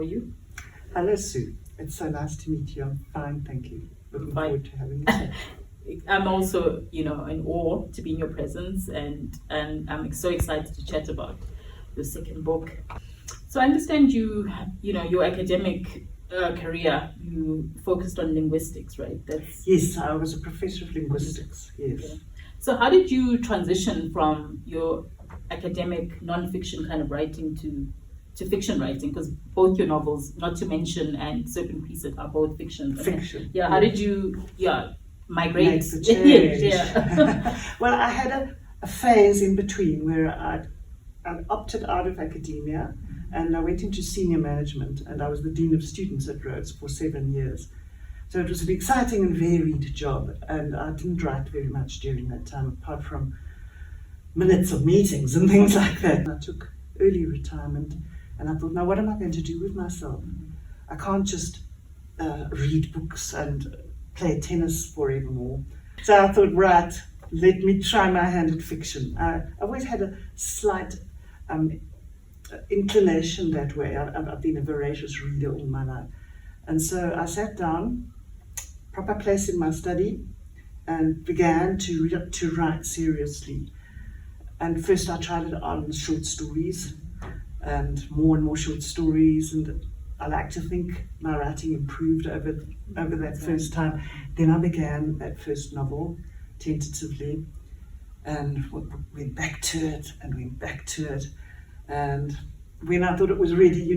are you? Hello, Sue. It's so nice to meet you. I'm fine, thank you. Looking forward to having you. I'm also, in awe to be in your presence, and I'm so excited to chat about your second book. So I understand your academic career, you focused on linguistics, right? Yes, I was a professor of linguistics, yes. Okay. So how did you transition from your academic non-fiction kind of writing to fiction writing? Because both your novels, not to mention and Serpent Crescent, are both fiction. Fiction. Yeah, how did you migrate? Make the change. Yeah. Well, I had a phase in between where I opted out of academia and I went into senior management, and I was the Dean of Students at Rhodes for 7 years. So it was an exciting and varied job, and I didn't write very much during that time, apart from minutes of meetings and things like that. I took early retirement, and I thought, now what am I going to do with myself? I can't just read books and play tennis forevermore. So I thought, right, let me try my hand at fiction. I always had a slight inclination that way. I've been a voracious reader all my life. And so I sat down, proper place in my study, and began to write seriously. And first I tried it on short stories, and more short stories, and I like to think my writing improved over that first time. Then I began that first novel tentatively, and went back to it, and when I thought it was ready,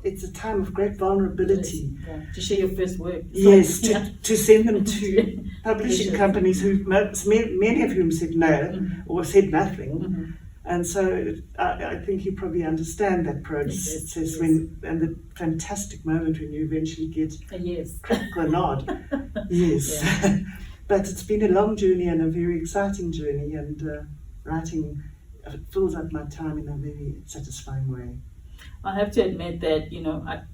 it's a time of great vulnerability. Yeah. To share your first work. Yes, to send them to publishing companies many of whom said no or said nothing. And so I think you probably understand that process and the fantastic moment when you eventually get crack the nod. Yes. Yeah. But it's been a long journey and a very exciting journey, and writing fills up my time in a very satisfying way. I have to admit that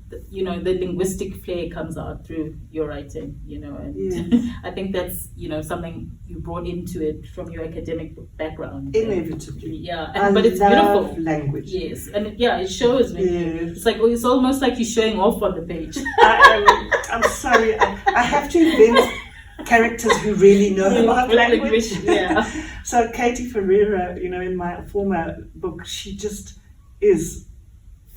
the linguistic flair comes out through your writing, and yes. I think that's something you brought into it from your academic background. Inevitably, yeah, but it's beautiful language. Yes, and it shows when it's almost like you're showing off on the page. I'm sorry, I have to invent characters who really know about language. Yeah. So Katie Ferreira, in my former book, she just is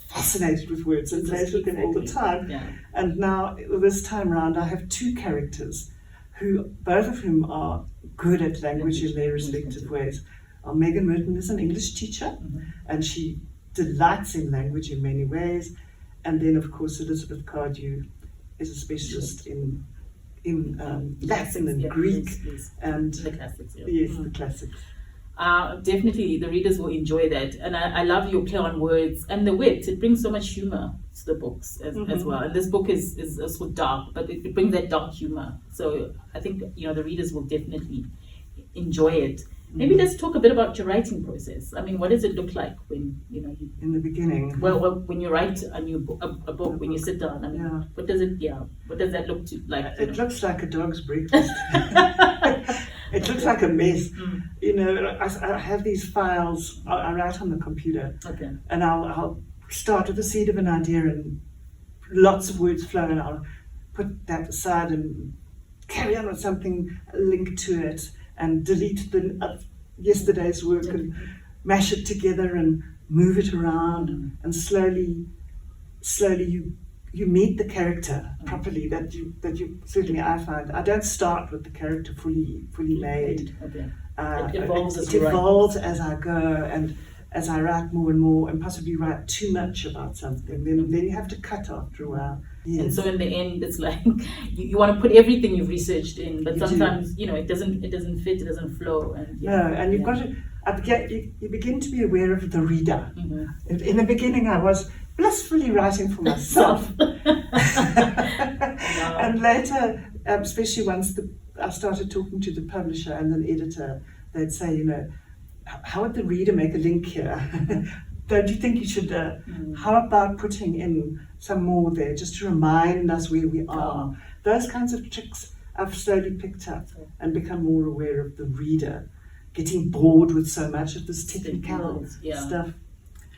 fascinated with words and plays with them all the time. Yeah. And now this time round, I have two characters both of whom are good at language in their respective ways. Megan Merton is an English teacher, and she delights in language in many ways. And then, of course, Elizabeth Cardew is a specialist in Latin and Greek and the classics. Yeah. Yes, the classics. Definitely, the readers will enjoy that, and I love your play on words and the wit. It brings so much humor to the books as well. And this book is also dark, but it brings that dark humor. So I think the readers will definitely enjoy it. Maybe let's talk a bit about your writing process. I mean, what does it look like when in the beginning? Well, when you write a new a book, when you sit down. I mean, what does that look like? It looks like a dog's breakfast. It looks like a mess. I have these files. I write on the computer, and I'll start with the seed of an idea, and lots of words flow, and I'll put that aside and carry on with something linked to it, and delete yesterday's work and mash it together and move it around, and slowly you meet the character properly. That you certainly I find. I don't start with the character fully made. It evolves as I go, and as I write more and more, and possibly write too much about something, then you have to cut after a while. Yes. And so in the end, it's like you want to put everything you've researched in, but sometimes it doesn't fit, it doesn't flow. And you've got to. You begin to be aware of the reader. In the beginning, I was blissfully writing for myself, and later, especially once I started talking to the publisher and the editor, they'd say, how would the reader make a link here? Don't you think you should, how about putting in some more there, just to remind us where we are? Those kinds of tricks I've slowly picked up and become more aware of the reader getting bored with so much of this technical stuff.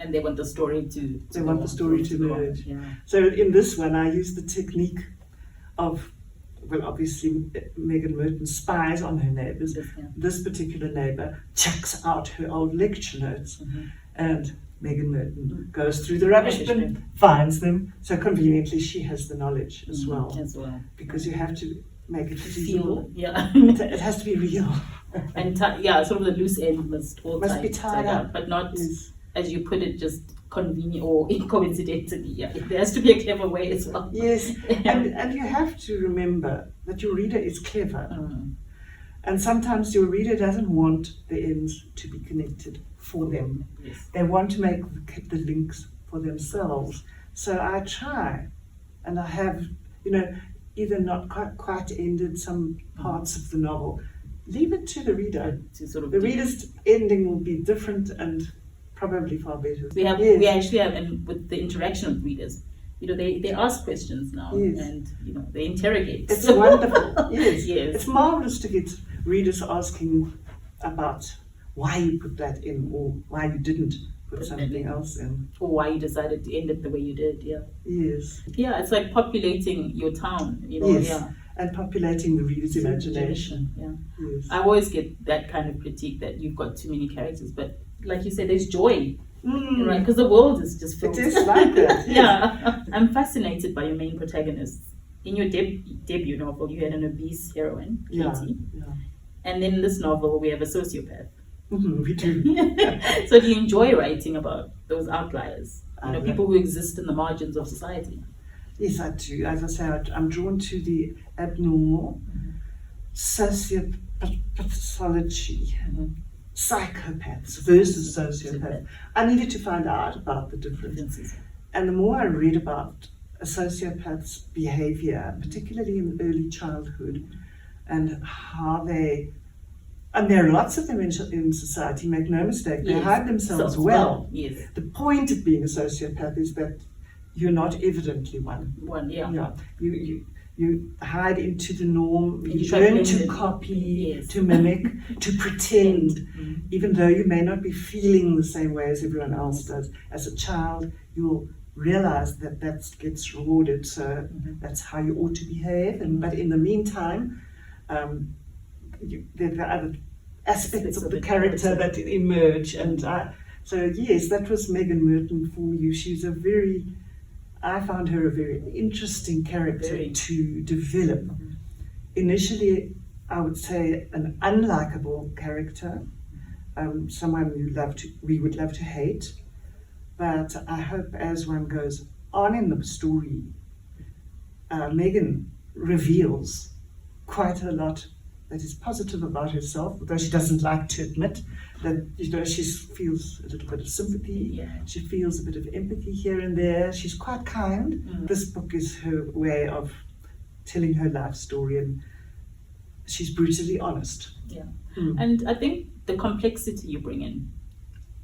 And they want the story to merge. Yeah. So in this one, I use the technique of, well, obviously Megan Merton spies on her neighbours. Yes, yeah. This particular neighbour chucks out her old lecture notes, and Megan Merton goes through the rubbish bin, finds them. So conveniently, she has the knowledge as well. Because you have to make it feasible. Yeah. It has to be real. And sort of the loose end must be tied up, but not, as you put it, just convenient or coincidentally. Yeah, there has to be a clever way as well. Yes, and you have to remember that your reader is clever, and sometimes your reader doesn't want the ends to be connected for them. Yes. They want to make the links for themselves. So I try, and I have, either not quite ended some parts of the novel. Leave it to the reader. The reader's ending will be different and probably far better. We actually have, and with the interaction with readers, they ask questions now, and they interrogate. It's wonderful. Yes. Yes. It's marvelous to get readers asking about why you put that in, or why you didn't put something else in, or why you decided to end it the way you did. Yeah. Yes. Yeah, it's like populating your town. Yes. Yeah. And populating the reader's imagination. Yeah. Yes. I always get that kind of critique that you've got too many characters, but like you said, there's joy, right? Because the world is just filled. It is like that. Yes. Yeah. I'm fascinated by your main protagonists. In your debut novel, you had an obese heroine, Katie. Yeah. And then in this novel, we have a sociopath. We do. So do you enjoy writing about those outliers? People who exist in the margins of society? Yes, I do. As I say, I'm drawn to the abnormal, sociopathology, psychopaths versus sociopaths. I needed to find out about the differences. And the more I read about a sociopath's behavior, particularly in early childhood, and how and there are lots of them in society, make no mistake, they hide themselves well. Yes. The point of being a sociopath is that you're not evidently one. You hide into the norm, you learn to copy, to mimic, to pretend, even though you may not be feeling the same way as everyone else does. As a child, you'll realize that gets rewarded, so that's how you ought to behave. But in the meantime, there are other aspects of the character that emerge. And so yes, that was Megan Merton for you. I found her a very interesting character to develop. Initially, I would say an unlikable character, someone we would love to hate. But I hope as one goes on in the story, Megan reveals quite a lot that is positive about herself, although she doesn't like to admit that she feels a little bit of sympathy, she feels a bit of empathy here and there. She's quite kind. This book is her way of telling her life story, and she's brutally honest. Yeah. And I think the complexity you bring in,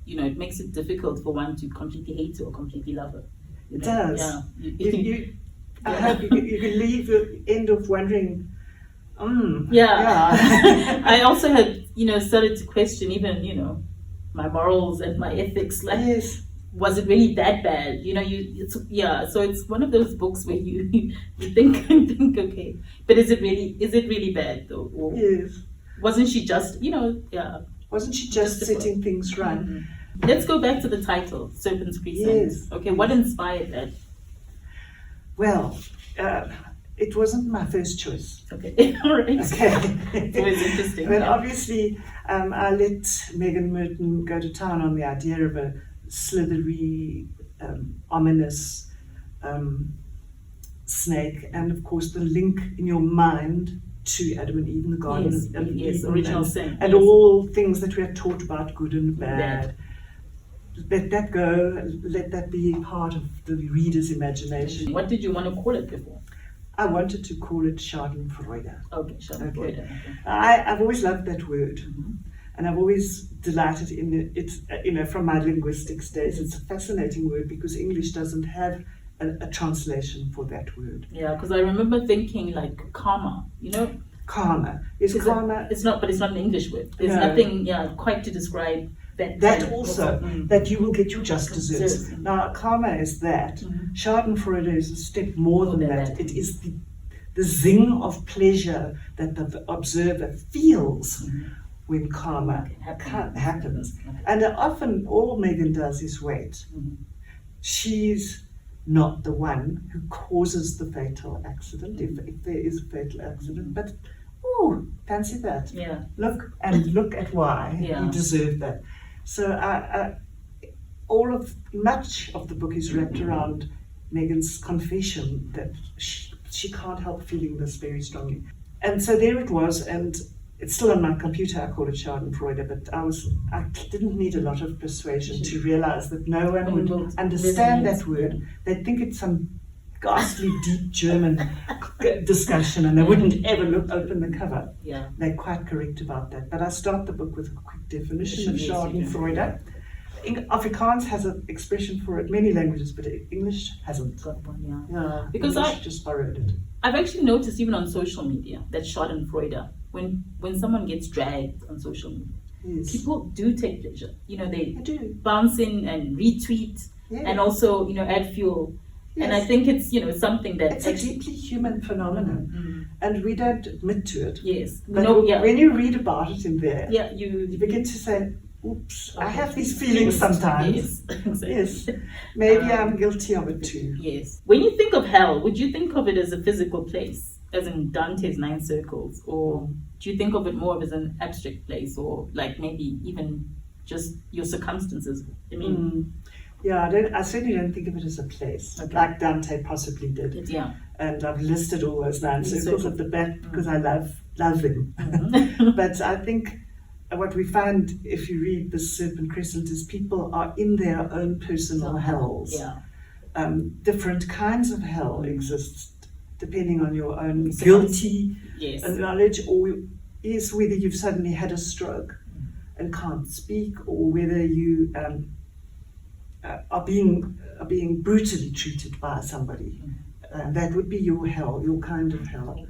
it makes it difficult for one to completely hate her or completely love her. It does. Yeah. I hope you can leave the end of wondering. I also had, started to question even, my morals and my ethics. Like, was it really that bad? So it's one of those books where you think, okay, but is it really bad though? Or wasn't she just, wasn't she just setting things right? Let's go back to the title, Serpent Crescent. Yes. Okay, what inspired that? Well, it wasn't my first choice. Okay, all right. Okay. It's always interesting. Well, obviously, I let Megan Merton go to town on the idea of a slithery, ominous snake, and of course the link in your mind to Adam and Eve in the Garden of Eden, original sin, and all things that we are taught about good and bad. Let that go, let that be part of the reader's imagination. What did you want to call it before? I wanted to call it Schadenfreude. Okay, Schadenfreude. Okay. I've always loved that word, and I've always delighted in it. From my linguistics days, it's a fascinating word because English doesn't have a translation for that word. Yeah, because I remember thinking like karma. Karma. Karma. It's not an English word. There's nothing, quite to describe that also, that you will get your just desserts. Now, karma is that. Schadenfreude is a step more than that. It is the zing of pleasure that the observer feels when karma happens. And often all Megan does is wait. She's not the one who causes the fatal accident, if there is a fatal accident, but fancy that. Look at why you deserve that. So much of the book is wrapped around Megan's confession that she can't help feeling this very strongly. And so there it was, and it's still on my computer. I call it Schadenfreude, but I didn't need a lot of persuasion to realize that no one would understand that word. They'd think it's some ghastly deep German discussion, and they wouldn't ever open the cover. They're quite correct about that. But I start the book with a quick definition of Schadenfreude. Afrikaans has an expression for it, many languages, but English hasn't. Got one, Because English just borrowed it. I've actually noticed even on social media that Schadenfreude, when someone gets dragged on social media, people do take pleasure. They do bounce in and retweet and also add fuel. And I think it's something that it's a deeply human phenomenon, and we don't admit to it. But when you read about it in there, you begin to say, oops, I have these feelings sometimes. Yes. Maybe I'm guilty of it too. When you think of hell, would you think of it as a physical place, as in Dante's 9 circles, or do you think of it more as an abstract place, or like maybe even just your circumstances? I mean, I certainly don't think of it as a place, like Dante possibly did. And I've listed all those 9 circles at the back because I love them. But I think what we find if you read the Serpent Crescent is people are in their own personal hells. Different kinds of hell exist depending on your own guilty knowledge, or whether you've suddenly had a stroke and can't speak, or whether you are being brutally treated by somebody. That would be your hell, your kind of hell.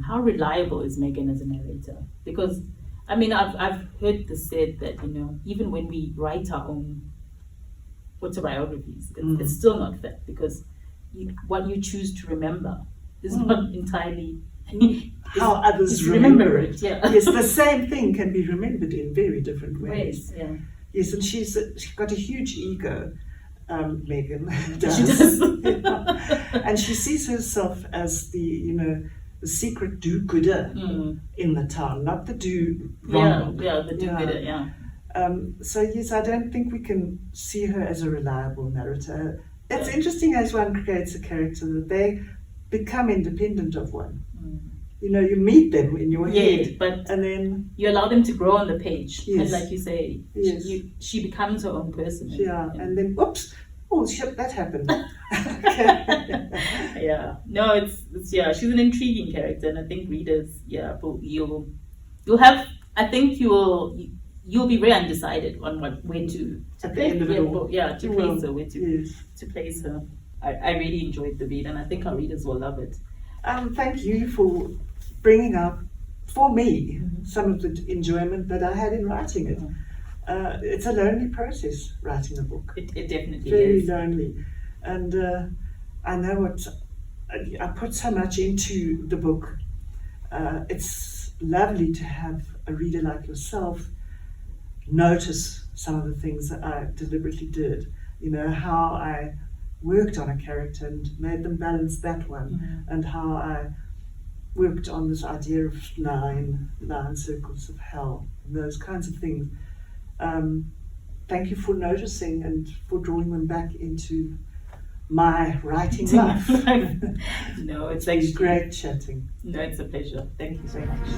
How reliable is Megan as a narrator? Because I've heard this said that even when we write our own autobiographies, it's still not fact, because what you choose to remember is not entirely how others remember it. Yes, the same thing can be remembered in very different ways. Yes, and she's got a huge ego. Megan does. She does. And she sees herself as the secret do-gooder in the town, not the do-wrong. The do-gooder, So yes, I don't think we can see her as a reliable narrator. It's interesting as one creates a character that they become independent of one. You meet them in your head, and then you allow them to grow on the page. And like you say, she becomes her own person. And then oops, oh shit, that happened. No, it's she's an intriguing character, and I think readers, you'll have. I think you'll be very undecided on where to at the end of it all. To place her, where to place her. I really enjoyed the read, and I think our readers will love it. Thank you for bringing up, for me, some of the enjoyment that I had in writing it. It's a lonely process, writing a book. It definitely very is. Very lonely. And I know I put so much into the book. It's lovely to have a reader like yourself notice some of the things that I deliberately did. How I worked on a character and made them balance that one, and how I worked on this idea of nine circles of hell, and those kinds of things. Thank you for noticing and for drawing them back into my writing life. No, it's great chatting. No, it's a pleasure. Thank you so much.